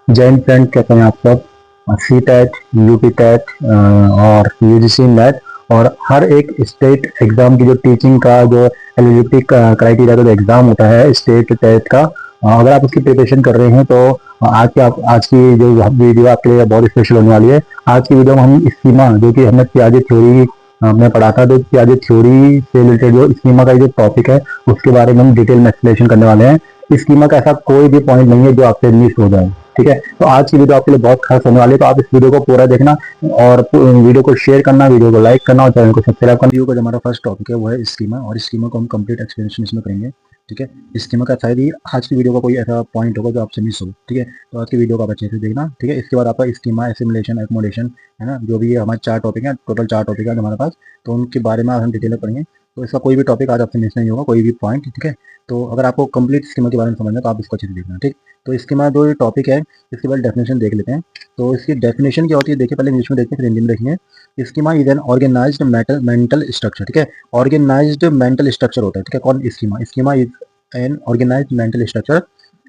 जय हिंद फ्रेंड, कैसे हैं आप सब। सी टेट, यूपी टेट और यूजीसी नेट और हर एक स्टेट एग्जाम की जो टीचिंग का जो एलिजिबिलिटी क्राइटेरिया का जो एग्जाम होता है स्टेट टेट का, अगर आप उसकी प्रिपरेशन कर रहे हैं तो आज की जो वीडियो आपके लिए बहुत स्पेशल होने वाली है। आज की वीडियो में हम स्कीमा, जो कि हमने पियाजे थ्योरी में पढ़ा था, तो पियाजे थ्योरी से रिलेटेड जो स्कीमा का जो टॉपिक है उसके बारे में हम डिटेल में एक्सप्लेनेशन करने वाले हैं। स्कीमा का ऐसा कोई भी पॉइंट नहीं है जो आपसे मिस हो जाए। ठीक है, तो आज की वीडियो आपके लिए बहुत खास होने वाली है, तो आप इस वीडियो को पूरा देखना और वीडियो को शेयर करना, वीडियो को लाइक करना और चैनल को सब्सक्राइब करना। वीडियो का जो हमारा फर्स्ट टॉपिक है वो है स्कीमा, और स्कीमा को हम कंप्लीट एक्सप्लेनेशन इसमें करेंगे। ठीक है, स्कीमा का शायद ही आज की वीडियो का कोई ऐसा पॉइंट होगा जो आपसे मिस हो। ठीक है, तो आज की वीडियो को आप अच्छे से देखना। ठीक है, इसके बाद आपका स्कीमा, एसिमुलेशन, एकोमोडेशन है ना, जो भी हमारे 4 टॉपिक है, टोटल 4 टॉपिक है हमारे पास, तो उनके बारे में आज हम डिटेल में पढ़ेंगे। तो इसका कोई भी टॉपिक आज आपसे मिस नहीं होगा, कोई भी पॉइंट। ठीक है, तो अगर आपको कंप्लीट स्कीमा के बारे में समझना है तो आप इसको अच्छे से देखना। ठीक, तो स्कीमा जो टॉपिक है इसके बाद डेफिनेशन देख लेते हैं। तो इसकी डेफिनेशन क्या होती है देखिए, पहले इंग्लिश में देखते हैं फिर हिंदी में देखेंगे। Schema is an organised mental structure. ठीक है, ऑर्गेनाइज्ड मेंटल स्ट्रक्चर होता है। ठीक है, कौन schema? Schema is an organised mental structure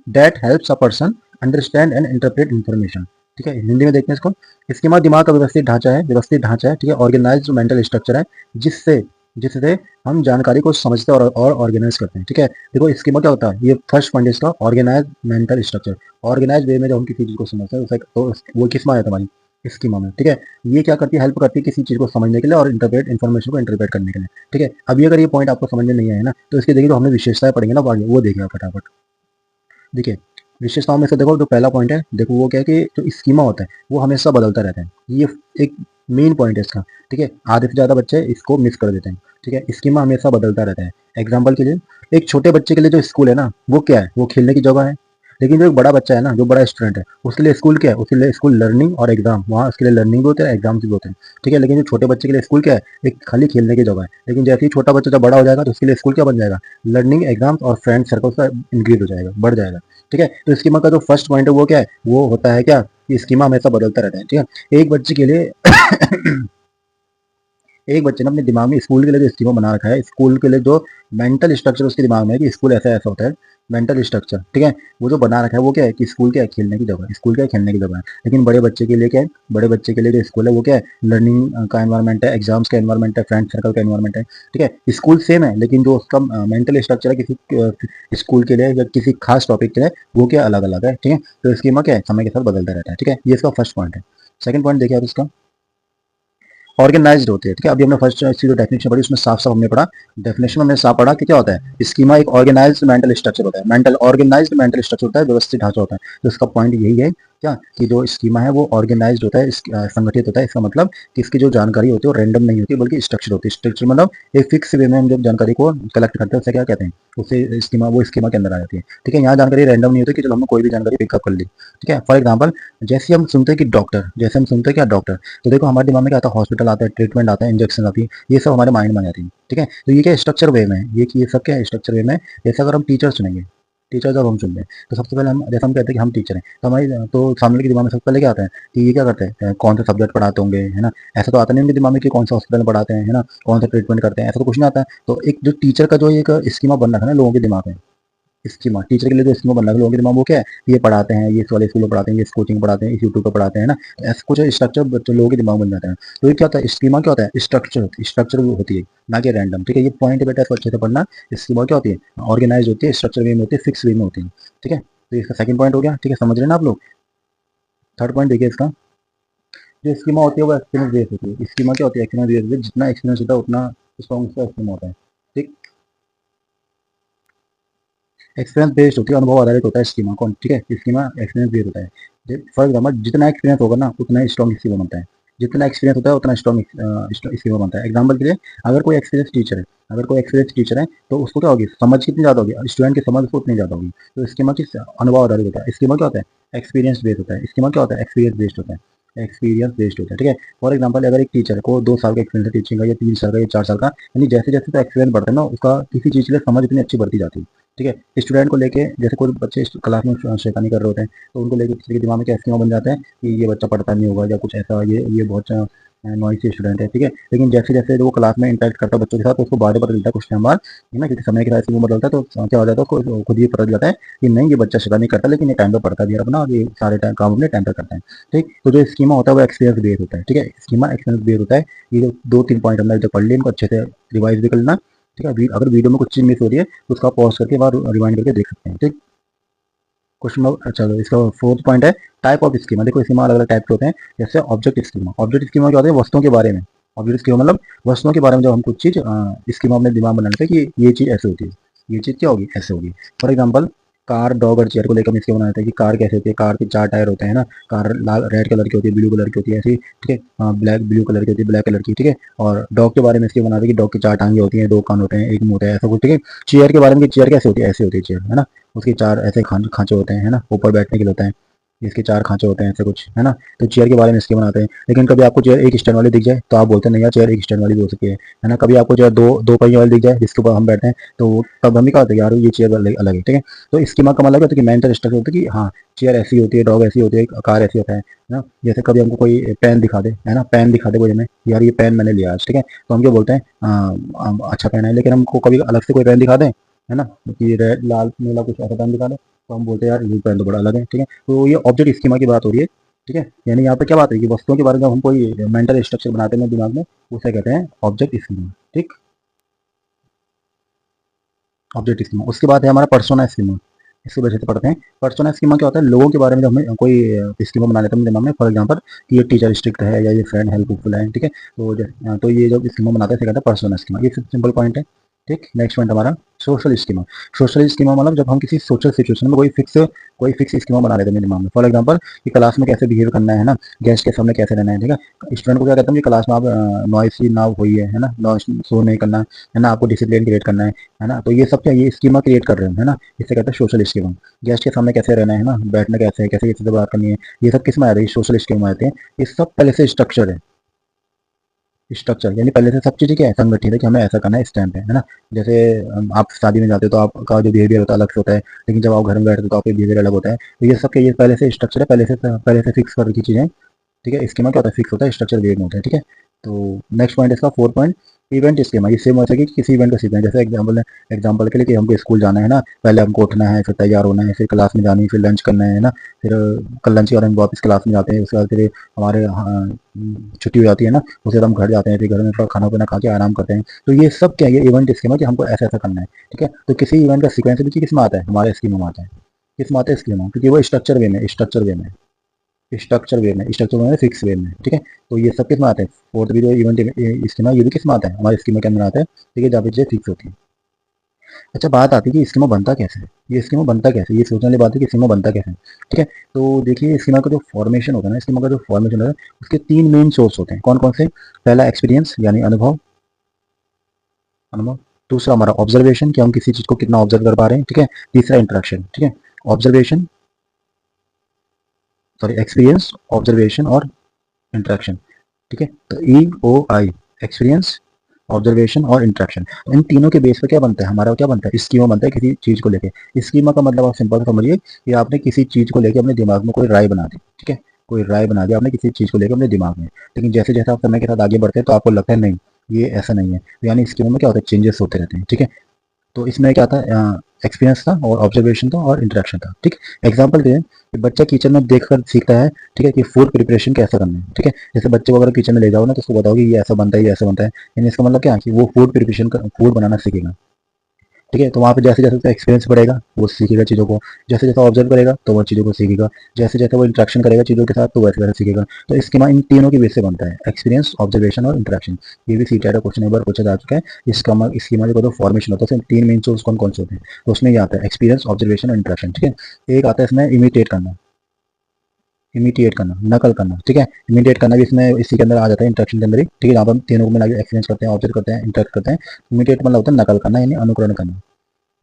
that helps a person understand and interpret information. ठीक है, हिंदी में देखते हैं इसको। स्कीमा दिमाग का व्यवस्थित ढांचा है, ठीक है, ऑर्गेनाइज्ड मेंटल स्ट्रक्चर है जिससे जिससे हम जानकारी को समझते हैं और ऑर्गेनाइज करते हैं। ठीक है, देखो स्कीमा क्या होता है, ये फर्स्ट पॉइंट है इसका, organise mental structure. Organise way में जब हम किसी चीज को समझते हैं तो वो किस में आता है हमारी स्कीमा में। ठीक है, ये क्या करती है, हेल्प करती है किसी चीज को समझने के लिए और इंटरप्रेट इन्फॉर्मेशन को इंटरप्रेट करने के लिए। ठीक है, अभी अगर ये पॉइंट आपको समझ में नहीं आया ना तो इसके देखिए, तो हमने विशेषताएं पढ़ेंगे ना आगे, वो देखिए आप फटाफट। देखिए विशेषताओं में से देखो, जो पहला पॉइंट है देखो, वो क्या है कि जो स्कीमा होता है वो हमेशा बदलता रहता है। ये एक मेन पॉइंट है इसका। ठीक है, आधे से ज्यादा बच्चे इसको मिस कर देते हैं। ठीक है, स्कीमा हमेशा बदलता रहता है। एग्जाम्पल के लिए, एक छोटे बच्चे के लिए जो स्कूल है ना वो क्या है, वो खेलने की जगह है। लेकिन जो एक बड़ा बच्चा है ना, जो बड़ा स्टूडेंट है, उसके लिए स्कूल क्या है, उसके लिए स्कूल लर्निंग और एग्जाम, वहाँ उसके लिए लर्निंग भी होते हैं, एग्जाम भी होते हैं। ठीक है, लेकिन जो छोटे बच्चे के लिए स्कूल क्या है, एक खाली खेलने की जगह है। लेकिन जैसे ही छोटा बच्चा जब बड़ा हो जाएगा तो उसके लिए स्कूल क्या बन जाएगा, लर्निंग, एग्जाम्स और फ्रेंड सर्कल का इंक्रीज हो जाएगा, बढ़ जाएगा। ठीक है, तो स्कीमा का जो फर्स्ट पॉइंट है वो क्या है, वो होता है क्या, कि स्कीमा हमेशा बदलता रहता है। ठीक है, एक बच्चे के लिए एक बच्चे ने अपने दिमाग में स्कूल के लिए जो स्कीमा बना रखा है, स्कूल के लिए जो मेंटल स्ट्रक्चर उसके दिमाग में है कि स्कूल ऐसा ऐसा होता है, मेंटल स्ट्रक्चर। ठीक है, वो जो बना रखा है वो क्या है कि स्कूल क्या है, खेलने की जगह, स्कूल क्या है, खेलने की जगह है। लेकिन बड़े बच्चे के लिए क्या है, बड़े बच्चे के लिए जो स्कूल है वो क्या है, लर्निंग का एनवायरमेंट है, एग्जाम्स का एनवायरमेंट है, फ्रेंड सर्कल का एनवायरमेंट है। ठीक है, स्कूल सेम है लेकिन जो उसका मेंटल स्ट्रक्चर है किसी स्कूल के लिए या किसी खास टॉपिक के लिए वो क्या अलग अलग है। ठीक है, तो स्कीमा क्या है, समय के साथ बदलता रहता है। ठीक है, ये इसका फर्स्ट पॉइंट है। सेकंड पॉइंट देखिए आप इसका, ऑर्गेनाइज्ड होती है। ठीक है, अभी हमने फर्स्ट इसकी जो डेफिनेशन पढ़ी उसमें साफ साफ हमने पढ़ा, डेफिनेशन में हमने साफ पढ़ा कि क्या होता है, स्कीमा एक ऑर्गेनाइज्ड मेंटल स्ट्रक्चर होता है, मेंटल ऑर्गेनाइज्ड मेंटल स्ट्रक्चर होता है, व्यवस्थित ढांचा होता है। तो इसका पॉइंट यही है क्या, कि जो स्कीमा है वो ऑर्गेनाइज्ड होता है, संगठित होता है। इसका मतलब कि इसकी जो जानकारी होती है वो रैंडम नहीं होती बल्कि स्ट्रक्चर होती है। स्ट्रक्चर मतलब एक फिक्स वे में हम जब जानकारी को कलेक्ट करते हैं उसे क्या कहते हैं, उसे स्कीमा, वो स्कीमा के अंदर आ जाती है। ठीक है, यहाँ जानकारी रैंडम नहीं होती कि चलो हमने कोई भी जानकारी पिकअप कर ली। ठीक है, फॉर एग्जाम्पल जैसे हम सुनते हैं कि डॉक्टर, जैसे हम सुनते हैं क्या डॉक्टर, तो देखो हमारे दिमाग में क्या आता है, हॉस्पिटल आता है, ट्रीटमेंट आता है, इंजेक्शन आती है, ये सब हमारे माइंड में आ जाती है। ठीक है, तो ये क्या स्ट्रक्चर वे में है, ये सब क्या है, स्ट्रक्चर वे में। जैसे अगर हम टीचर चुनेंगे, टीचर जब हम चुनते हैं तो सबसे पहले हम, जैसे हम कहते हैं कि हम टीचर हैं, तो हमारी तो सामने के दिमाग में सबसे पहले क्या आता है कि ये क्या करते हैं, कौन सा सब्जेक्ट पढ़ाते होंगे, है ना। ऐसा तो आता नहीं उनके दिमाग में कि कौन सा हॉस्पिटल में पढ़ाते हैं, है ना, कौन सा ट्रीटमेंट करते हैं, ऐसा तो कुछ नहीं आता है। तो एक जो टीचर का जो एक स्कीमा बन रखा है ना लोगों के दिमाग में, स्कीमा, टीचर के लिए जो स्कीमा बन रहा है लोगों के दिमाग में, वो क्या है, ये पढ़ाते हैं, ये इस वाले स्कूल में पढ़ाते हैं, ये इस कोचिंग पढ़ाते हैं, इस यूट्यूब पर पढ़ाते हैं ना। तो ऐसा कुछ स्ट्रक्चर बच्चों लोगों के दिमाग में बन जाता है। तो ये क्या होता है, स्कीमा क्या होता है, स्ट्रक्चर, स्ट्रक्चर होती है ना कि रैंडम। ठीक है, ये पॉइंट बेटा इसको अच्छे से पढ़ना। स्कीमा क्या होती है, ऑर्गेनाइज होती है, स्ट्रक्चर वे में होती है, फिक्स वे में होती है। ठीक है, तो इसका सेकंड पॉइंट हो गया। ठीक है, समझ रहे हैं ना आप लोग। थर्ड पॉइंट देखिए इसका, जो स्कीमा होती है वो एक्सपीरियंस बेस्ड होती है। स्कीमा क्या होती है, एक्सपीरियंस बेस्ड होती है, जितना एक्सपीरियंस होता है उतना स्ट्रॉन्ग उसका स्कीमा होता है। ठीक, एक्सपीरियंस बेस्ड होती है, अनुभव आधारित होता है स्कीमा कौन। ठीक है, स्कीमा एक्सपीरियंस बेस्ड होता है। फॉर एग्जाम्पल जितना एक्सपीरियंस होगा ना उतना स्ट्रॉन्ग स्कीमा बनता है, जितना एक्सपीरियंस होता है उतना स्ट्रॉन्ग स्कीमा बनता है। एग्जाम्पल के लिए, अगर कोई एक्सपीरियंस टीचर है, अगर कोई एक्सपीरियंस टीचर है तो उसको क्या होगी, समझ कितनी ज़्यादा होगी, स्टूडेंट की समझ उसको उतनी ज़्यादा होगी। तो स्कीमा किस, अनुभव आधारित होता है। स्कीमा क्या होता है, एक्सपीरियंस बेस्ड होता है। स्कीमा क्या होता है, एक्सपीरियंस बेस्ड होता है, एक्सपीरियंस बेस्ड होता है। ठीक है, फॉर एग्जाम्पल अगर एक टीचर को 2 साल का एक्सपीरियंस है टीचिंग का, या 3 साल का, या 4 साल का, यानी जैसे जैसे तो एक्सपीरियंस बढ़ता है ना उसका किसी चीज़ के लिए समझ इतनी अच्छी बढ़ती जाती है। ठीक है, स्टूडेंट को लेके, जैसे कोई बच्चे क्लास में शैतानी कर रहे होते हैं तो उनको लेके किसी के दिमाग में क्या स्कीमा बन जाता है कि ये बच्चा पढ़ता नहीं होगा या कुछ ऐसा, ये बहुत नॉइसी स्टूडेंट है, ठीक है। लेकिन जैसे जैसे वो क्लास में इंटरेक्ट करता है बच्चों के साथ, तो उसको बाद में पता चलता है कुछ टाइम बाद, है ना, क्योंकि समय के साथ इसकी उम्र बदलता है, तो क्या हो जाता है, उसको खुद ही पता चल जाता है कि नहीं, ये बच्चा शैतानी करता है, लेकिन ये टाइम पे पढ़ता भी है अपना, और ये सारे टाइम काम अपने टाइम पे करता है, ठीक। तो जो स्कीमा होता है वो एक्सपीरियंस बेस्ड होता है, ठीक है। स्कीमा एक्सपीरियंस बेस्ड होता है। ये जो 2-3 पॉइंट हमने जो पढ़ लिए, इनको अच्छे से रिवाइज भी कर लेना, ठीक है। अगर वीडियो में कुछ चीज़ मिस हो रही है तो उसका पॉज करके बार रिवाइंड करके देख सकते हैं, ठीक। क्वेश्चन नंबर, चलो इसका फोर्थ पॉइंट है टाइप ऑफ स्कीमा। देखो स्कीमा अलग अलग टाइप के होते हैं। जैसे ऑब्जेक्ट स्कीमा, ऑब्जेक्ट स्कीमा क्या होता है, वस्तुओं के बारे में। ऑब्जेक्ट स्कीमा मतलब वस्तुओं के बारे में जब हम कुछ चीज स्कीमा अपने दिमाग में बनाते हैं कि ये चीज ऐसे होती है, ये चीज क्या होगी, ऐसे होगी। फॉर एग्जाम्पल कार, डॉग और चेयर को लेकर हम स्कीमा बनाते हैं कि कार कैसे होती है, कार के 4 टायर होते हैं ना, कार लाल रेड कलर की होती है, ब्लू कलर की होती है, ऐसी, ठीक है। ब्लैक ब्लू कलर की होती है, ब्लैक कलर की, ठीक है। और डॉग के बारे में स्कीमा बनाते हैं कि डॉग की 4 टांगे होती हैं, 2 कान होते हैं, एक मुंह होता है, ऐसा कुछ, ठीक है। चेयर के बारे में कि चेयर कैसे होती है, ऐसे होती है चेयर, है ना। उसके 4 ऐसे खांचे होते हैं, है ना, ऊपर बैठने के लिए होता है, इसके 4 खांचे होते हैं, ऐसे कुछ, है ना। तो चेयर के बारे में इसके बनाते हैं। लेकिन कभी आपको चेयर एक स्टैंड वाली दिख जाए तो आप बोलते हैं नहीं यार, चेयर एक स्टैंड वाली भी हो सकती है ना। कभी आपको चेयर दो पहिए वाली दिख जाए जिसके ऊपर हम बैठते हैं, तो तब हम भी कहा होता है यार ये चेयर अलग अलग है, ठीक है। तो इसकी का मतलब होता है कि मेंटल स्ट्रक्चर होता है कि हाँ, चेयर ऐसी होती है, डॉग ऐसी होती है, कार ऐसी होता है ना। जैसे कभी हमको कोई पेन दिखा दे, है ना, पेन दिखा दे कोई हमें, यार ये पेन मैंने लिया आज, ठीक है, तो हम क्या बोलते हैं, अच्छा पेन है। लेकिन हमको कभी अलग से कोई पेन दिखा दे, है ना, कि रेड लाल नीला कुछ ऐसा पेन दिखा दे, तो हम बोलते हैं यार ये पेन तो बड़ा अलग है, ठीक है। तो ये ऑब्जेक्ट स्कीमा की बात हो रही है, ठीक है। यानी यहाँ पे क्या बात है कि वस्तुओं के बारे में हम कोई मेंटल स्ट्रक्चर बनाते हैं दिमाग में, उसे कहते हैं ऑब्जेक्ट स्कीमा, ठीक। Object schema. उसके बाद है हमारा पर्सोना स्कीमा। इसकी वजह से पढ़ते हैं। पर्सोना स्कीमा क्या होता है, लोगों के बारे में जब हमें कोई स्कीमा बना लेते हैं दिमाग में, फॉर एग्जांपल कि ये टीचर स्ट्रिक्ट है या ये फ्रेंड हेल्पफुल है, ठीक है। तो ये जब स्कीमा बनाते हैं इसे कहते हैं पर्सोना स्कीमा। ये सिंपल पॉइंट है, ठीक। नेक्स्ट पॉइंट हमारा सोशल स्कीमा। सोशल स्कीमा मतलब जब हम किसी सोशल सिचुएशन में कोई फिक्स स्कीमा बना लेते हैं दिमाग में। फॉर एग्जांपल कि क्लास में कैसे बिहेव करना है ना, गेस्ट के सामने कैसे रहना है, ठीक है। स्टूडेंट को क्या कहता हूँ कि क्लास में आप नॉइसी ना होई है ना, नॉइस शो नहीं करना है ना, आपको डिसिप्लिन क्रिएट करना है ना। तो ये सब क्या, ये स्कीमा क्रिएट कर रहे हैं, है ना। इसे कहते हैं सोशल स्कीमा। गेस्ट के सामने कैसे रहना है ना, बैठना कैसे है, कैसे किसी से बात करनी है, ये सब किस में आ रही है, सोशल स्कीमा आते हैं। ये सब पहले से स्ट्रक्चर है। स्ट्रक्चर यानी पहले से सब चीज़ें क्या है, संगठित है कि हमें ऐसा करना है इस टाइम पे, है ना। जैसे आप शादी में जाते हो तो आपका जो बिहेवियर होता है अलग से होता है, लेकिन जब आप घर में बैठते हो तो आपका बिहेवियर अलग होता है। तो ये सब के ये पहले से स्ट्रक्चर है, पहले से फिक्स कर रखी चीज़ें, ठीक है। स्कीमा क्या होता है, फिक्स होता है, स्ट्रक्चर वेट में होता है, ठीक है। तो नेक्स्ट पॉइंट इसका 4 पॉइंट इवेंट स्कीमा। ये सेम होता है कि किसी इवेंट का सीक्वेंस। जैसे एग्जांपल के लिए कि हमको स्कूल जाना है ना, पहले हमको उठना है, फिर तैयार होना है, फिर क्लास में जानी है, फिर लंच करना है ना, फिर कल लंच के बाद हम वापस क्लास में जाते हैं, उसके बाद फिर हमारे छुट्टी हो जाती है ना, उसके बाद हम घर जाते हैं, फिर घर में थोड़ा खाना पीना खा के आराम करते हैं। तो ये सब क्या है, ये इवेंट स्कीमा कि हमको ऐसा ऐसा करना है, ठीक है। तो किसी इवेंट का सीक्वेंस भी किस में आता है, हमारे स्कीमा में आता है। किस में आता है, स्कीमा, क्योंकि वो स्ट्रक्चर वे में फिक्स वे में, ठीक है। तो ये सब किस में आते हैं, फोर्थ भी जो इवेंट स्कीमा, ये भी किस में आता है, हमारे स्कीमा के अंदर आता है, ठीक है, जहाँ पे चीजें फिक्स होती है। अच्छा बात आती है कि स्कीमा बनता कैसे है। ये स्कीमा बनता कैसे, ये सोचने वाली बात है कि स्कीमा बनता कैसे है, ठीक है। तो देखिए स्कीमा का जो फॉर्मेशन होता है ना, स्कीमा का जो फॉर्मेशन होता है, उसके 3 मेन सोर्स होते हैं। कौन कौन से, पहला एक्सपीरियंस यानी अनुभव। दूसरा हमारा ऑब्जर्वेशन कि हम किसी चीज को कितना ऑब्जर्व कर पा रहे हैं, ठीक है। तीसरा इंटरेक्शन, ठीक है। ऑब्जर्वेशन, सॉरी, एक्सपीरियंस, ऑब्जर्वेशन और इंटरेक्शन, ठीक है। तो EOI, एक्सपीरियंस, ऑब्जर्वेशन और इंटरेक्शन, इन तीनों के बेस पे क्या बनता है, हमारा क्या बनता है, स्कीमा बनता है किसी चीज को लेके। स्कीमा का मतलब आप सिंपल समझिए कि आपने किसी चीज को लेके अपने दिमाग में कोई राय बना दी, ठीक है। कोई राय बना दी आपने किसी चीज को लेकर अपने दिमाग में, लेकिन जैसे जैसे आप समय के साथ आगे बढ़ते हैं तो आपको लगता है नहीं, ये ऐसा नहीं है। तो यानी स्कीमा में क्या होता है, चेंजेस होते रहते हैं, ठीक है। तो इसमें क्या था, एक्सपीरियंस था और ऑब्जर्वेशन था और इंटरेक्शन था, ठीक। एग्जाम्पल दें कि बच्चा किचन में देखकर सीखता है, ठीक है, कि फूड प्रिपरेशन कैसे करना है, ठीक है। जैसे बच्चे को अगर किचन में ले जाओ ना तो उसको बताओगे ये ऐसा बनता है, ये ऐसा बनता है, यानी इसका मतलब क्या है कि वो फूड बनाना सीखेगा, ठीक है। तो वहाँ पे जैसे जैसे उसका एक्सपीरियंस बढ़ेगा वो सीखेगा चीज़ों को, जैसे जैसे ऑब्जर्व करेगा तो वो चीज़ों को सीखेगा, जैसे जैसे वो इंटरेक्शन करेगा चीज़ों के साथ तो वैसे वैसे सीखेगा। तो इसके इन तीनों के बेस से बनता है, एक्सपीरियंस, ऑब्जर्वेशन और इंटरेक्शन। ये भी सीटेट का क्वेश्चन एक बार पूछा जा चुका है। इसका जो फॉर्मेशन होता है उसमें 3 मेन सोर्स कौन कौन से होते हैं, तो उसमें ये आता है एक्सपीरियंस, ऑब्जर्वेशन और इंटरेक्शन, ठीक है। एक आता है इसमें इमिटेट करना, नकल करना, ठीक है। इमिटेट करना भी इसमें इसी के अंदर आ जाता है, इंटरेक्शन के अंदर ही, ठीक है। जहाँ पर हम तीनों को मिला के एक्सपीरियंस करते हैं, ऑब्जर्व करते हैं, इंटरेक्ट करते हैं। इमिटेट मतलब होता है नकल करना यानी अनुकरण करना,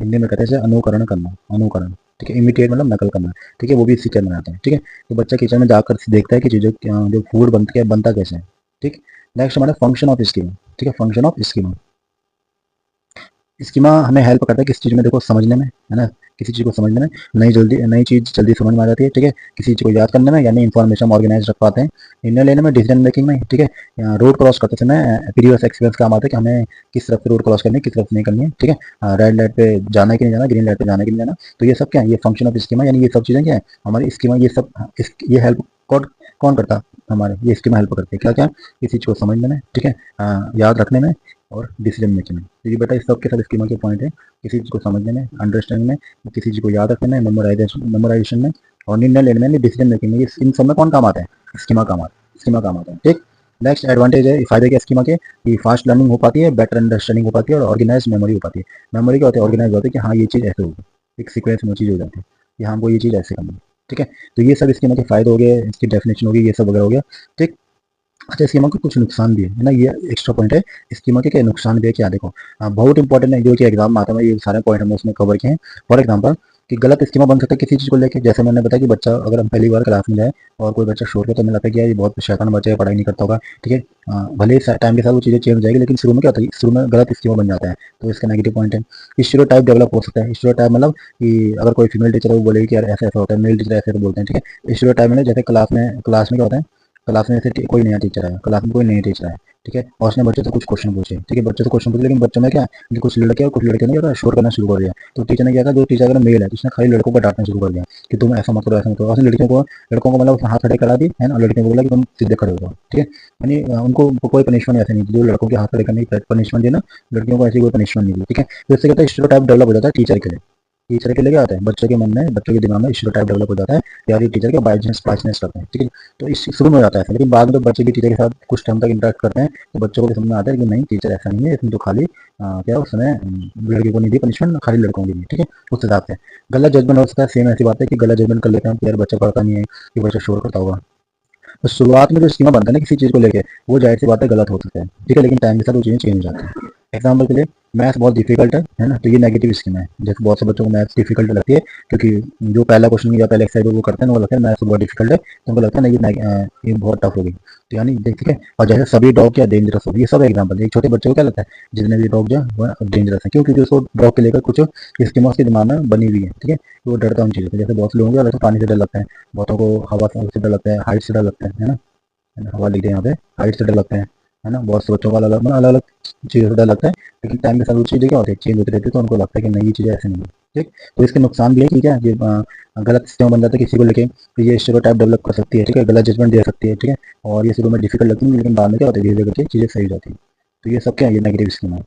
हिंदी में कहते हैं इसे अनुकरण करना, अनुकरण, ठीक है। इमिटेट मतलब नकल करना, ठीक है, वो भी इसी के अंदर आता है, ठीक है। तो बच्चा किचन में जाकर देखता है कि चीज़ों जो फूड बनता कैसे है, ठीक। नेक्स्ट हमारा फंक्शन ऑफ स्कीमा, ठीक है, फंक्शन ऑफ स्कीमा। स्कीमा हमें हेल्प करता है किस चीज़ में, देखो समझने में, है ना, किसी चीज़ को समझने में, नई चीज़ जल्दी समझ में आ जाती है, ठीक है। किसी चीज़ को याद करने में, यानी इन्फॉर्मेशन ऑर्गेनाइज रख पाते हैं। निर्णय लेने में, डिसीजन मेकिंग में, ठीक है। रोड क्रॉस करते समय प्रीवियस एक्सपीरियंस काम आता है कि हमें किस तरफ से रोड क्रॉस करनी है, किस तरफ नहीं करनी है, ठीक है। रेड लाइट पे जाना है कि नहीं जाना, ग्रीन लाइट पे जाना है कि नहीं जाना। तो ये सब क्या है, ये फंक्शन ऑफ स्कीमा, यानी ये सब चीज़ें क्या है हमारी स्कीमा, ये सब ये हेल्प कौन कौन करता है हमारे, ये स्कीमा हेल्प करती है क्या क्या, किसी चीज़ को समझने में, ठीक है, याद रखने में और डिसीजन मेकिंग में। तो ये बेटा इस सब के सब स्कीमा के पॉइंट है, किसी चीज़ को समझने में, अंडरस्टैंडिंग में, किसी चीज़ को याद रखने में, मेमोराइजेशन में और निर्णय लेने में, डिसीजन मेकिंग में। इन सब में कौन काम आता है, स्कीमा काम आता है, स्कीमा काम आता है, ठीक। नेक्स्ट एडवांटेज है फायदे के स्कीमा के कि फास्ट लर्निंग हो पाती है, बेटर अंडरस्टैंडिंग हो पाती है और ऑर्गेनाइज मेमोरी हो पाती है। मेमोरी क्या होती है, ऑर्गेनाइज होती है कि हाँ ये चीज़ ऐसे होगी, एक सीक्वेंस में चीज़ हो जाती है कि हाँ हमको ये चीज़ ऐसे करनी है, ठीक है। तो ये सब स्कीमा के फायदे हो गए, इसकी डेफिनेशन होगी, ये सब वगैरह हो गया, ठीक। अच्छा, स्कीमा के कुछ नुकसान भी है ना, ये एक्स्ट्रा पॉइंट है। स्कीमा के क्या नुकसान भी है क्या, देखो बहुत इंपॉर्टेंट है, जो कि एग्जाम में आता है, ये सारे पॉइंट हमने उसमें कवर किए हैं। फॉर एग्जाम्पल कि गलत स्कीमा बन सकता है किसी चीज़ को लेकर, जैसे मैंने बताया कि बच्चा अगर हम पहली बार क्लास में जाए और कोई बच्चा शोर करे तो हमें लगता है कि यार ये बहुत शैतान बच्चा है, पढ़ाई नहीं करता होगा, ठीक है। भले ही टाइम के साथ वो चीज़ें चेंज हो जाएगी, लेकिन शुरू में क्या होता है, शुरू में गलत स्कीमा बन जाता है, तो इसका नेगेटिव पॉइंट है। स्टीरियोटाइप डेवलप हो सकता है। स्टीरियोटाइप मतलब कि अगर कोई फीमेल टीचर है वो बोलेगी कि यार ऐसा ऐसा होता है, मेल टीचर ऐसे ऐसे बोलते हैं, ठीक है। स्टीरियोटाइप मतलब जैसे क्लास में क्या होता है, क्लास में जैसे कोई नया टीचर है, क्लास में कोई नया टीचर है, ठीक है, और उसने बच्चों से कुछ क्वेश्चन पूछे, ठीक है, बच्चों से क्वेश्चन पूछे, लेकिन बच्चों में क्या है कि कुछ लड़के और कुछ लड़के ने क्या शोर करना शुरू कर दिया। तो टीचर ने क्या कहा, जो टीचर अगर मेल है तो उसने खाली लड़कों को डांटना शुरू कर दिया कि तुम ऐसा मत करो, ऐसा मत करो। उसने लड़कों को मतलब हाथ खड़े करा दी है ना, लड़कियों को बोला कि तुम सीधे खड़े हो जाओ, ठीक है। यानी उनको कोई पनिशमेंट ऐसे नहीं दी, जो लड़कों के हाथ खड़े करने की पनिशमेंट दी ना, लड़कियों को ऐसी कोई पनिशमेंट नहीं दी, ठीक है। तो इससे कहता है स्टीरियोटाइप डेवलप हो जाता है टीचर के लिए। टीचर के लिए क्या आता है, बच्चों के मन में, बच्चों के दिमाग में स्टीरियोटाइप डेवलप हो जाता है, यार ये टीचर के बाइसनेस करते हैं, ठीक है। तो इस शुरू में हो जाता है, लेकिन बाद में जब बच्चे भी टीचर के साथ कुछ टाइम तक इंटरेक्ट करते हैं तो बच्चों को भी समझ में आता है कि नहीं टीचर ऐसा नहीं है, इसमें तो खाली क्या उसने लड़कियों को नहीं दी पनिशमेंट, खाली लड़कों को दी, ठीक है। उस हिसाब से गलत जजमेंट हो सकता है। सेम ऐसी बात है कि गलत जजमेंट कर लेते हैं कि यार बच्चा पढ़ता नहीं है, कि बच्चा शोर करता होगा। तो शुरुआत में जो स्कीमा बनता है ना किसी चीज़ को लेके, वो जाहिर सी बात है गलत हो सकता है, ठीक है, लेकिन टाइम के साथ वो चीज़ें चेंज हो जाती हैं। एग्जाम्पल के लिए मैथ्स बहुत डिफिकल्ट है ना, तो ये नेगेटिव स्कीम है। जैसे बहुत से बच्चों को मैथ्स डिफिकल्ट लगती है क्योंकि जो पहला क्वेश्चन या पहले एक्सरसाइज वो करते हैं वो लगता है मैथ्स बहुत डिफिकल्ट है, तो उनको लगता है ना ये बहुत टफ होगी, तो यानी ठीक है। और जैसे सभी डॉग क्या डेंजरस होगी, ये सब एग्जाम्पल। एक छोटे बच्चे को क्या लगता है जितने भी डॉग जो है वो डेंजरस है, क्यों, क्योंकि उसको डॉग के लेकर कुछ स्कीमा उसके दिमाग में बनी हुई है, ठीक है। तो वो डरता है उन चीज़ों से। जैसे बहुत से लोगों को वैसे पानी से डर लगता है, बहुतों को हवा से डर लगता है, हाइट से डर लगता है ना, हवा लिख दें यहाँ पे, हाइट से डर लगता है ना। बहुत से बच्चों को अलग अलग अलग चीज़ों से डर लगता है, लेकिन टाइम के साथ वो चीज़ें क्या होती है, चेंज होती रहती है, तो उनको लगता है कि नहीं ये चीज़ें ऐसे नहीं है, ठीक। तो इसके नुकसान भी है कि क्या ये गलत सिस्टम बन जाता है किसी को लेके, तो ये स्टीरियोटाइप डेवलप कर सकती है, ठीक है, गलत जजमेंट दे सकती है, ठीक है। और ये शुरू में डिफिकल्ट लगती है, लेकिन बाद में क्या होता है, धीरे धीरे करके चीज़ें सही हो जाती है। तो ये सब क्या है, ये नेगेटिव स्कीम है।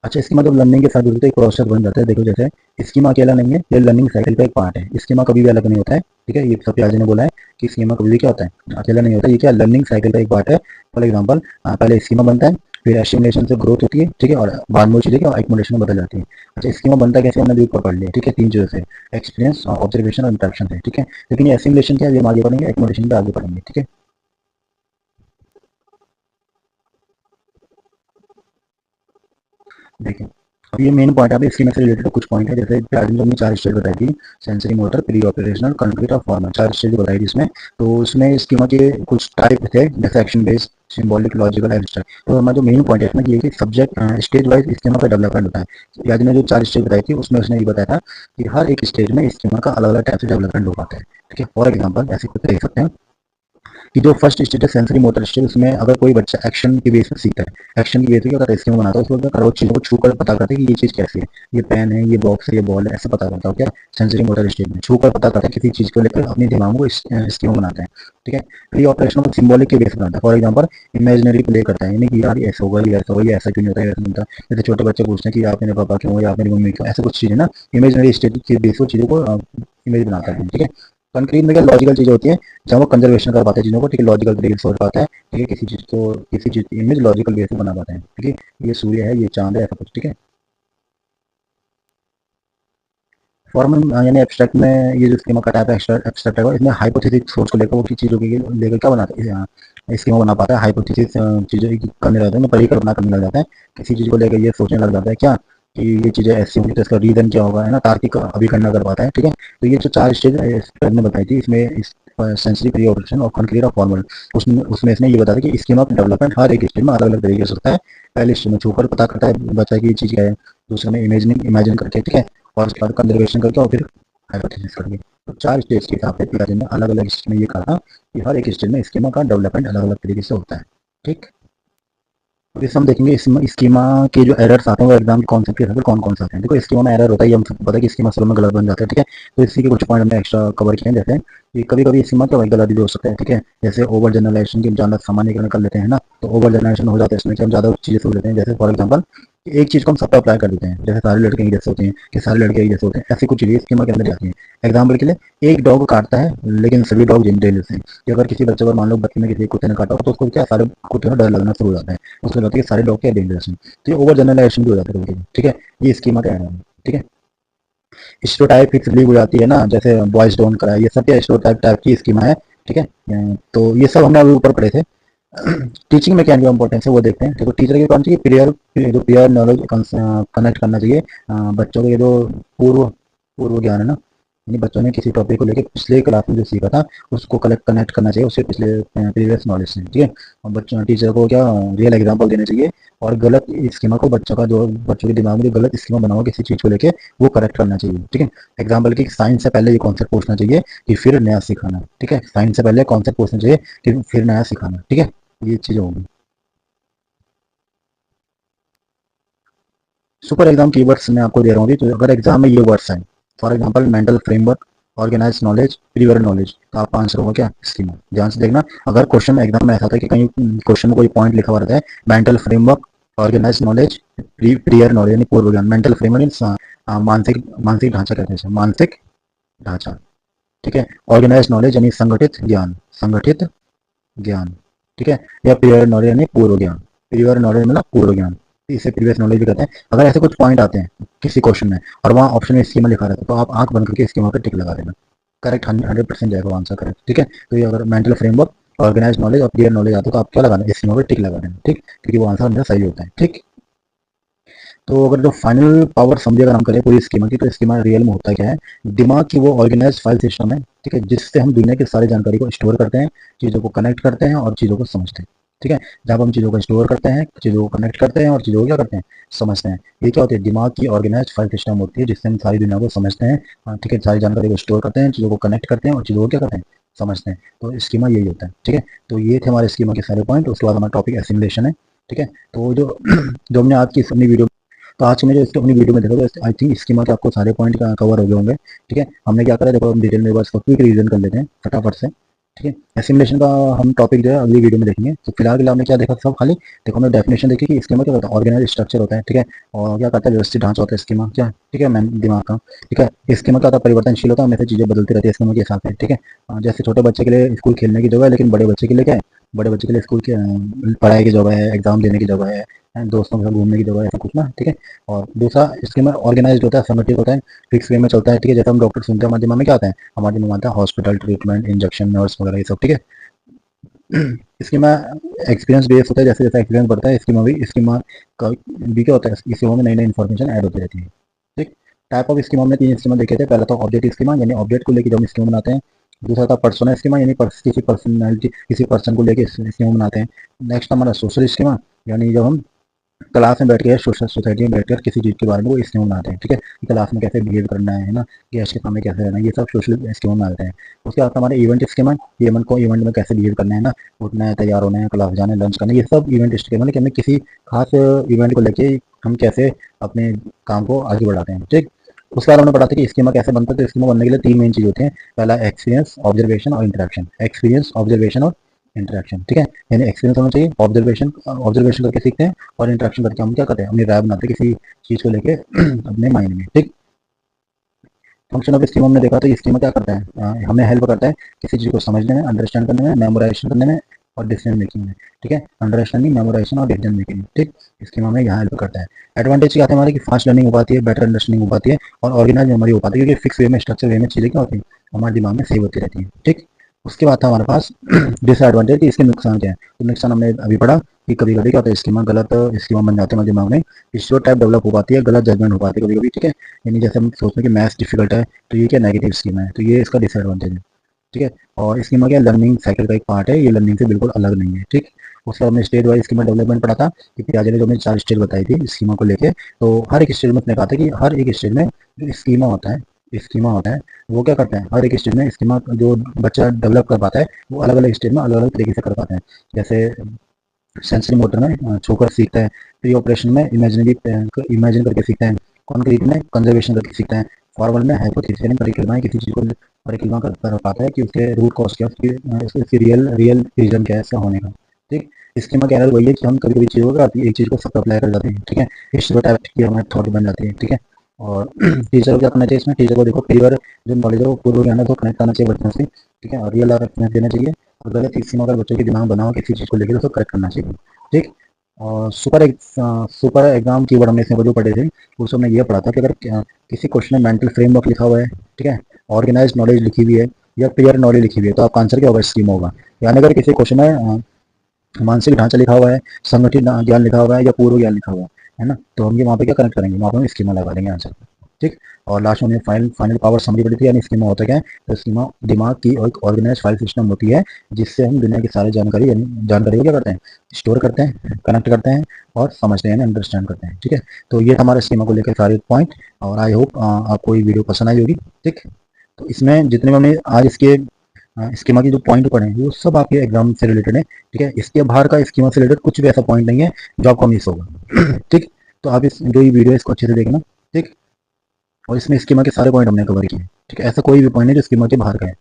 अच्छा, स्कीमा जब लर्निंग के साथ जुड़ते हैं एक प्रोसेस बन जाता है। देखो जैसे स्कीमा अकेला नहीं है, ये लर्निंग साइकिल का एक पार्ट है। स्कीमा कभी भी अलग नहीं होता है, ठीक है। ये सत्याज ने बोला है कि स्कीमा कभी भी क्या होता है, अकेला नहीं होता, ये क्या लर्निंग साइकिल का एक पार्ट है। फॉर एग्जाम्पल पहले स्कीमा बनता है, फिर एस्टिमुलेशन से ग्रोथ होती है, ठीक है, और बाद में वो चीज़ें एक्युमुलेशन में बदल जाती है। अच्छा, स्कीमा बनता कैसे, हमने भी ऊपर पढ़ लिया, ठीक है, तीन चीज़ों से, एक्सपीरियंस, ऑब्जर्वेशन और इंटरेक्शन से, ठीक है। लेकिन ये एस्टिमुलेशन क्या है, ये हम आगे पढ़ेंगे, एक्युमुलेशन पे आगे पढ़ेंगे, ठीक है। देखिए, अब ये मेन पॉइंट है, स्कीमा से रिलेटेड कुछ पॉइंट है। जैसे चार्जिंग हमने चार स्टेज बताई थी, sensory, motor, pre operational, concrete और फॉर्मल, चार स्टेज बताई थी इसमें। तो उसमें स्कीमा के कुछ टाइप थे, जैसे action based, symbolic, logical, abstract. तो हमारा जो मेन पॉइंट है इसमें ये कि सब्जेक्ट स्टेज वाइज स्कीमा का डेवलपमेंट होता है। याद ने जो चार स्टेज बताई थी उसमें उसने ये बताया था कि हर एक स्टेज में स्कीमा का अलग अलग टाइप से डेवलपमेंट हो पाता है, ठीक है। फॉर एग्जाम्पल ऐसे कुछ देख सकते हैं कि जो फर्स्ट स्टेज है सेंसरी मोटर स्टेज, उसमें अगर कोई बच्चा एक्शन की बेस में सीखता है, एक्शन की बेस पे क्या करता है, स्कीमा बनाता है, उसको क्या वो चीज़ों को छू कर पता करता है कि ये चीज़ कैसी है, ये पेन है, ये बॉक्स है, ये बॉल है, ऐसे पता करता है क्या, सेंसरी मोटर स्टेज में छू कर पता करता है किसी चीज़ को लेकर अपने दिमाग को स्कीमा बनाता है, ठीक है। प्री ऑपरेशन को सिंबॉलिक के बेस में बनाता है। फॉर एग्जाम्पल इमेजिनरी प्ले करता है, यानी कि यार ये ऐसा होगा, ये ऐसा होगा, ये ऐसा क्यों नहीं होता है, ऐसा नहीं होता। जैसे छोटे बच्चे पूछते हैं कि आप मेरे पापा क्यों हो या आप मेरी मम्मी क्यों, ऐसे कुछ चीज़ें ना, इमेजिनरी स्टेज के बेस पर चीज़ों को इमेज बनाता है, ठीक है। कंक्रीट में क्या लॉजिकल चीज़ होती है, जहाँ वो कंजर्वेशन कर पाते हैं चीज़ों को, ठीक है, लॉजिकल तरीके से सोच पाता है, ठीक है, किसी चीज़ की इमेज लॉजिकल वे से बना पाते हैं, ठीक है। ये सूर्य है, ये चांद है, ऐसा कुछ, ठीक है। फॉर्मल यानी एब्स्ट्रैक्ट में ये जो स्कीमा का टाइप है एब्स्ट्रैक्ट है, इसमें हाइपोथेसिस सोच को लेकर वो किसी चीज़ों की लेकर क्या बनाता है, स्कीमा बना पाता है। हाइपोथेसिस चीज़ें करने लगता है ना, परिकल्पना करने लग जाता है, किसी चीज़ को लेकर ये सोचने लग जाता है क्या कि ये चीज़ें ऐसी होंगी तो इसका रीजन क्या होगा, है ना, तार्किक अभिकल्पना कर पाता है, ठीक है। तो ये जो चार स्टेज ने बताई थी, इसमें इस सेंसरी, प्री ऑपरेशन और कंक्रीट और फॉर्मल, उसमें उसमें इसने ये बताया कि स्कीमा का डेवलपमेंट हर एक स्टेज में अलग अलग तरीके से होता है। पहले स्टेज में छूकर पता करता है बच्चा की ये चीज़ क्या है, दूसरे में इमेजिन करके, ठीक है, और उसके बाद कंजर्वेशन करके और फिर हाइपोथेसिस करके। तो 4 स्टेज के हिसाब से पिताजी ने अलग अलग स्टेज में ये कहा कि हर एक स्टेज में स्कीमा का डेवलपमेंट अलग अलग तरीके से होता है। ठीक, तो इस हम देखेंगे स्कीमा के जो एरर्स आते हैं वो एग्जाम के कॉन्सेप्ट के हिसाब से कौन कौन से आते हैं। देखो स्कीमा में एरर होता है, ये हम सबको पता है कि स्कीमा शुरू में गलत बन जाता है। ठीक है, तो इसी के कुछ पॉइंट हमने एक्स्ट्रा कवर किए हैं, जैसे कि कभी कभी स्कीमा क्या गलत भी हो सकता है। ठीक है, जैसे ओवर जनरलाइजेशन की ज़्यादा सामान्यकरण कर लेते हैं ना, तो ओवर जनरलाइजेशन हो जाता है इसमें कि हम ज़्यादा चीज़ें सोच लेते हैं। जैसे फॉर एग्जाम्पल एक चीज़ को हम सब पे अप्लाई कर देते हैं, जैसे सारे लड़के एक जैसे होते हैं कि सारे लड़के एक जैसे होते हैं, ऐसी कुछ चीज़ें स्कीमा के अंदर जाती हैं। एग्जाम्पल के लिए एक डॉग काटता है लेकिन सभी डॉग डेंजरस हैं, कि अगर किसी बच्चे को मान लो बच्चे में किसी कुत्ते ने काटा हो तो उसको क्या सारे कुत्ते में डर लगना शुरू हो जाता है, उसको लगता है कि सारे डॉग क्या डेंजरस हैं। तो ये ओवर जनरलाइजेशन भी हो जाता है कभी-कभी। ठीक है, ये स्कीमा का है। ठीक है, स्टेरियोटाइप फिक्स बिलीव हो जाती है ना, जैसे बॉयज डोंट क्राई, ये सब क्या स्टेरियोटाइप टाइप की स्कीमा है। ठीक है, तो ये सब हमने अभी ऊपर पढ़े थे। टीचिंग में क्या इंपॉर्टेंस है वो देखते हैं। देखो टीचर के कौन चाहिए, प्रियर नॉलेज कनेक्ट करना चाहिए बच्चों को। ये जो पूर्व पूर्व ज्ञान है ना, यानी बच्चों ने किसी टॉपिक को लेकर पिछले क्लास में जो सीखा था उसको कनेक्ट करना चाहिए उससे पिछले प्रीवियस नॉलेज से। ठीक है, और बच्चों टीचर को क्या रियल एग्जाम्पल देने चाहिए, और गलत स्कीमा को बच्चों का जो बच्चों के दिमाग में जो गलत स्कीमा बना हुआ किसी चीज़ को लेकर वो करेक्ट करना चाहिए। ठीक है, एग्जाम्पल की साइंस से पहले ये कॉन्सेप्ट पूछना चाहिए कि फिर नया सिखाना। ठीक है, साइंस से पहले कॉन्सेप्ट पूछना चाहिए कि फिर नया सिखाना। ठीक है, ये चीज़ होगी। सुपर एग्जाम कीवर्ड्स मैं आपको दे रहा हूँ अभी, तो अगर एग्जाम में ये वर्ड्स हैं, for example mental framework, organise knowledge, prior knowledge, तो आपका आंसर होगा क्या, स्कीमा। ध्यान से देखना, अगर क्वेश्चन एग्जाम में ऐसा था कि कहीं क्वेश्चन में कोई पॉइंट लिखा हुआ रहता है mental framework, organise knowledge, prior knowledge यानी पूर्व ज्ञान। मेंटल फ्रेमवर्क मीन्स मानसिक मानसिक ढांचा कहते हैं, मानसिक ढांचा। ठीक है, ऑर्गेनाइज नॉलेज यानी संगठित ज्ञान, संगठित ज्ञान। ठीक है, या प्रीवियर नॉलेज यानी पूर्व ज्ञान, प्रीवियर नॉलेज मतलब पूर्व ज्ञान, इसे प्रीवियस नॉलेज भी कहते हैं। अगर ऐसे कुछ पॉइंट आते हैं किसी क्वेश्चन में और वहाँ ऑप्शन में स्कीमा लिखा रहता है तो आप आंख बंद करके स्कीमा पर टिक लगा देना, करेक्ट 100% जाएगा आंसर करेक्ट। ठीक है, तो ये अगर मेंटल फ्रेमवर्क, ऑर्गेनाइज नॉलेज और क्लियर नॉलेज आता है तो आप क्या लगाना, स्कीमा पर टिक लगा देना। ठीक, क्योंकि वो आंसर हमेशा सही होता है। ठीक, तो अगर जो फाइनल पावर समझे अगर हम करें पूरी स्कीमा की, तो स्कीमा रियल में होता क्या है, दिमाग की वो ऑर्गेनाइज फाइल सिस्टम है। ठीक है, जिससे हम दुनिया की सारी जानकारी को स्टोर करते हैं, चीज़ों को कनेक्ट करते हैं और चीज़ों को समझते हैं। ठीक है, जब हम चीज़ों को स्टोर करते हैं, चीज़ों को कनेक्ट करते हैं और चीज़ों को क्या करते हैं, समझते हैं, ये क्या होती है, दिमाग की ऑर्गेनाइज फाइल सिस्टम होती है जिससे हम सारी दुनिया को समझते हैं। ठीक है, सारी जानकारी को स्टोर करते हैं, चीज़ों को कनेक्ट करते हैं और चीज़ों को क्या करते हैं, समझते हैं। तो स्कीमा यही होता है। ठीक है, तो ये थे हमारे स्कीमा के सारे पॉइंट। उसके बाद हमारा टॉपिक एसिमुलेशन है। ठीक है, तो जो जो हमने आज की अपनी वीडियो, तो आज में जो इसको अपनी वीडियो में देखो तो आई थिंक स्कीमा के आपको सारे पॉइंट कवर हो गए होंगे। ठीक है, हमने क्या करा, देखो हम डिटेल में बस क्विक रिवीजन कर लेते हैं फटाफट से। ठीक है, एसिमुलेशन का हम टॉपिक जो है अगली वीडियो में देखेंगे। तो फिलहाल के लिए हमने क्या देखा सब खाली, देखो हमने डेफिनेशन देखी कि स्कीमा क्या होता है, ऑर्गेनाइज स्ट्रक्चर होता है। ठीक है, और क्या करता है, व्यवस्थित ढांचा होता है स्कीमा क्या। ठीक है, मैन दिमाग का। ठीक है, स्कीमा क्या होता है, परिवर्तनशील होता है, हमेशा चीज़ें बदलती रहती है स्कीमा के हिसाब से। ठीक है, जैसे छोटे बच्चे के लिए स्कूल खेलने की जगह है, लेकिन बड़े बच्चे के लिए क्या है, बड़े बच्चे के लिए स्कूल की पढ़ाई की जगह है, एग्जाम देने की जगह है, दोस्तों के साथ घूमने की जगह है, ऐसा कुछ ना। ठीक है, और दूसरा स्कीमा ऑर्गेनाइज होता है, संगठित होता है, फिक्स वे में चलता है। ठीक है, जैसे हम डॉक्टर सुनते हैं हमारे दिमाग में क्या आता है, हमारे दिमाग में आता है हॉस्पिटल, ट्रीटमेंट, इंजेक्शन, नर्स वगैरह ये सब। ठीक है, स्कीमा एक्सपीरियंस बेस होता है, जैसे जैसा एक्सपीरियंस बढ़ता है स्कीमा का भी क्या होता है, स्कीमा में नई नई इन्फॉर्मेशन ऐड होती रहती है। ठीक, टाइप ऑफ स्कीमा में 3 स्कीमा देखे थे। पहला था ऑब्जेक्ट स्कीमा यानी ऑब्जेक्ट को लेकर जो हम स्कीमा बनाते हैं। दूसरा था पर्सोना स्कीमा यानी किसी पर्सनैलिटी किसी पर्सन को लेकर स्कीमा बनाते हैं। नेक्स्ट हमारा सोशल स्कीमा यानी जब हम क्लास में बैठ के सोसाइटी में बैठकर किसी चीज़ के बारे में वो स्कीम बनाते हैं। ठीक है, कि क्लास में कैसे बिहेव करना है ना, गेस्ट के सामने कैसे रहना है, ये सब सोशल स्कीम बनाते हैं। उसके बाद हमारे इवेंट स्कीम है, इवेंट में कैसे बिहेव करना है ना, उठना है, तैयार होना है, क्लास जाना है, लंच करना है, ये सब इवेंट स्कीम है कि हमें किसी खास इवेंट को लेके हम कैसे अपने काम को आगे बढ़ाते हैं। ठीक, उसके बाद हमने पढ़ा था कि स्कीमा कैसे बनता है। तो स्कीमा बनने के लिए 3 मेन चीज़ होती हैं। पहला एक्सपीरियंस, ऑब्जर्वेशन और इंटरेक्शन। एक्सपीरियंस, ऑब्जर्वेशन और इंटरेक्शन। ठीक है, यानी एक्सपीरियंस होना चाहिए, ऑब्जर्वेशन ऑब्जर्वेशन करके सीखते हैं और इंटरेक्शन करके हम क्या करते हैं, अपनी राय बनाते हैं किसी चीज़ को लेके अपने माइंड में। ठीक, फंक्शन ऑफ स्कीमा हमने देखा तो स्कीमा क्या करता है, हमें हेल्प करता है किसी चीज़ को समझने में, अंडरस्टैंड करने में, मेमोराइजेशन करने में और डिसीजन मेकिंग में। ठीक है, अंडरस्टैंडिंग, मेमोराइजेशन और डिसीजन मेकिंग। ठीक, स्कीमा में यहाँ हेल्प करता है। एडवांटेज क्या है हमारे कि फास्ट लर्निंग हो पाती है, बेटर अंडरस्टैंडिंग हो पाती है और ऑर्गेनाइज मेमोरी हो पाती है, क्योंकि फिक्स वे में, स्ट्रक्चर वे में चीज़ें क्या होती है, हमारे दिमाग में सेव होती रहती है। ठीक, उसके बाद था हमारे पास डिसएडवांटेज कि इसके नुकसान क्या है। तो नुकसान हमने अभी पढ़ा कि कभी कभी क्या होता है, स्कीमा गलत स्कीमा बन जाते हैं हमारे दिमाग में, स्टीरियो टाइप डेवलप हो पाती है, गलत जजमेंट हो पाती है कभी कभी। ठीक है, यानी जैसे हम सोचते हैं कि मैथ्स डिफिकल्ट है तो ये क्या नेगेटिव स्कीमा है, तो ये इसका डिसएडवांटेज है। ठीक है, और स्कीमा क्या लर्निंग साइकिल का एक पार्ट है, ये लर्निंग से बिल्कुल अलग नहीं है। ठीक, उसके बाद हमने स्टेज वाइज स्कीमा डेवलपमेंट पढ़ा था कि पियाजे ने जो हमें 4 स्टेज बताई थी स्कीमा को लेके। तो हर एक स्टेज में उसने कहा था कि हर एक स्टेज में जो स्कीमा होता है वो क्या करते हैं, हर एक स्टेज में स्कीमा जो बच्चा डेवलप कर पाता है वो अलग अलग स्टेज में अलग अलग तरीके से कर पाते हैं। जैसे सेंसरी मोटर में छूकर सीखता है, प्री ऑपरेशन में इमेजिन करके सीखता है, कॉन्क्रीट में कंजर्वेशन करके सीखता है, फॉरवर्ड में हाइपोथेसिस परिकल्पना किसी चीज को परिकल्पना कर पाता है कि उसके रूट कॉज क्या है, उसकी रियल रियल रीजन क्या है इसका होने का। ठीक, स्कीमा का एरर वही है कि हम कभी कभी चीज़ों का एक चीज़ को सब अप्लाई कर जाते हैं। ठीक है, इस टाइप की हमारे थॉट बन जाती है। ठीक है, और टीचर को क्या करना चाहिए इसमें, टीचर को देखो कई बार जो नॉलेज है वो पूर्व ज्ञान है तो कनेक्ट करना चाहिए बच्चों से। ठीक है, और रियल लाइफ एक्सपीरियंस देना चाहिए, और गलत स्कीमा अगर बच्चों के दिमाग बनाओ किसी चीज़ को लेकर उसको करेक्ट करना चाहिए। ठीक, और सुपर एग्जाम कीवर्ड हमने इसमें जो पढ़े थे उसमें हमने ये पढ़ा था कि अगर किसी क्वेश्चन में मेंटल फ्रेमवर्क लिखा हुआ है, ठीक है, ऑर्गेनाइज नॉलेज लिखी हुई है या क्लियर नॉलेज लिखी हुई है तो आपका आंसर क्या होगा, स्कीम होगा। यानी अगर किसी क्वेश्चन में मानसिक ढांचा लिखा हुआ है, संगठित ज्ञान लिखा हुआ है या पूर्व ज्ञान लिखा हुआ है ना, तो हम ये वहाँ पे क्या कनेक्ट करेंगे, वहाँ पे हम स्कीमा लगा देंगे आंसर। ठीक, और लास्ट में फाइनल पावर समरी पड़ी थी, यानी स्कीमा होता क्या है, तो स्कीमा दिमाग की एक ऑर्गेनाइज फाइल सिस्टम होती है जिससे हम दुनिया की सारी जानकारी यानी जानकारी को क्या करते हैं, स्टोर करते हैं, कनेक्ट करते हैं और समझते हैं, अंडरस्टैंड करते हैं। ठीक है, तो ये हमारा स्कीमा को लेकर सारे पॉइंट, और आई होप आपको ये वीडियो पसंद आई होगी। ठीक, तो इसमें जितने भी हमने आज इसके स्कीमा की जो पॉइंट पढ़े हैं वो सब आपके एग्जाम से रिलेटेड है। ठीक है, इसके बाहर का स्कीमा से रिलेटेड कुछ भी ऐसा पॉइंट नहीं है जो आपको मिस होगा। ठीक, तो आप इस जो ये वीडियो है इसको अच्छे से देखना। ठीक, और इसमें स्कीमा के सारे पॉइंट हमने कवर किए। ठीक है, ऐसा कोई भी पॉइंट नहीं जो स्कीमा के बाहर का है।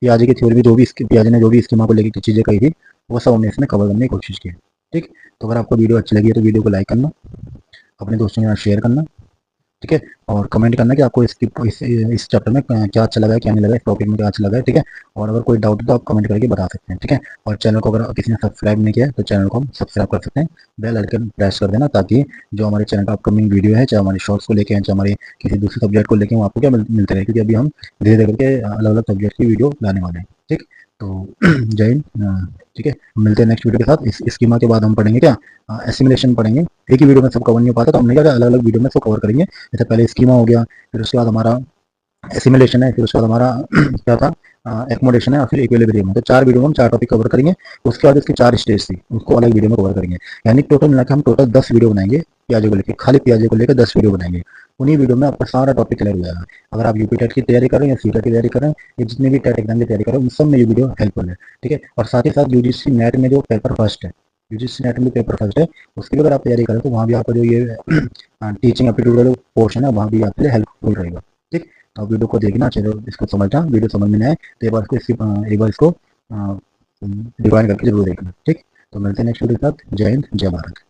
पियाजे की थ्योरी में जो भी पियाजे ने जो भी स्कीमा को लेकर चीज़ें कही थी वो सब हमने इसमें कवर करने की कोशिश की है। ठीक, तो अगर आपको वीडियो अच्छी लगी है तो वीडियो को लाइक करना, अपने दोस्तों के साथ शेयर करना। ठीक है, और कमेंट करना कि आपको इस चैप्टर में क्या अच्छा लगा है, क्या नहीं लगा, इस टॉपिक में क्या अच्छा लगा है। ठीक है, और अगर कोई डाउट है तो आप कमेंट करके बता सकते हैं। ठीक है, और चैनल को अगर किसी ने सब्सक्राइब नहीं किया है तो चैनल को हम सब्सक्राइब कर सकते हैं, बेल आइकन प्रेस कर देना, ताकि जो हमारे चैनल का अपकमिंग वीडियो है, चाहे हमारे शॉर्ट्स को लेकर हैं, चाहे हमारे किसी दूसरे सब्जेक्ट को लेकर, वो आपको क्या मिलते रहे, क्योंकि अभी हम धीरे धीरे करके अलग अलग सब्जेक्ट की वीडियो लाने वाले हैं। ठीक, तो जय हिंद। ठीक है, मिलते हैं नेक्स्ट वीडियो के साथ। इस स्कीमा के बाद हम पढ़ेंगे क्या, एसिमिलेशन पढ़ेंगे। एक ही वीडियो में सब कवर नहीं हो पाता तो हमने क्या अलग अलग वीडियो में सब कवर करेंगे। जैसे पहले स्कीमा हो गया, फिर उसके बाद हमारा एसिमिलेशन है, फिर उसके बाद हमारा क्या था, एकोमोडेशन है, और फिर इक्विलिब्रियम है। तो 4 वीडियो में हम 4 टॉपिक कवर करेंगे। उसके बाद इसकी 4 स्टेज थी उसको अलग वीडियो में कवर करेंगे। यानी टोटल मिलाकर हम टोटल 10 वीडियो बनाएंगे पियाजे को लेकर, खाली पियाजे को लेकर 10 वीडियो बनाएंगे। उन्हीं वीडियो में आपका सारा टॉपिक क्लियर हो जाएगा। अगर आप यूपी टेट की तैयारी कर रहे हैं या सीटेट की तैयारी कर रहे हैं या जितने भी टेट एग्जाम की तैयारी कर रहे हैं उन सब में ये वीडियो हेल्पफुल है। ठीक है, और साथ ही साथ यूजीसी नेट में जो पेपर फर्स्ट है, यूजीसी नेट में पेपर फर्स्ट है, उसकी भी अगर आप तैयारी करें तो वहाँ भी आपका जो ये टीचिंग एप्टीट्यूड का जो पोर्शन है वहाँ भी आपके लिए हेल्पफुल रहेगा। ठीक, तो वीडियो को देखना, चलो इसको समझना, वीडियो समझ में नहीं आए तो एक बार इसको डिफाइन करके जरूर देखना। ठीक, तो मिलते हैं नेक्स्ट वीडियो के साथ। जय हिंद, जय भारत।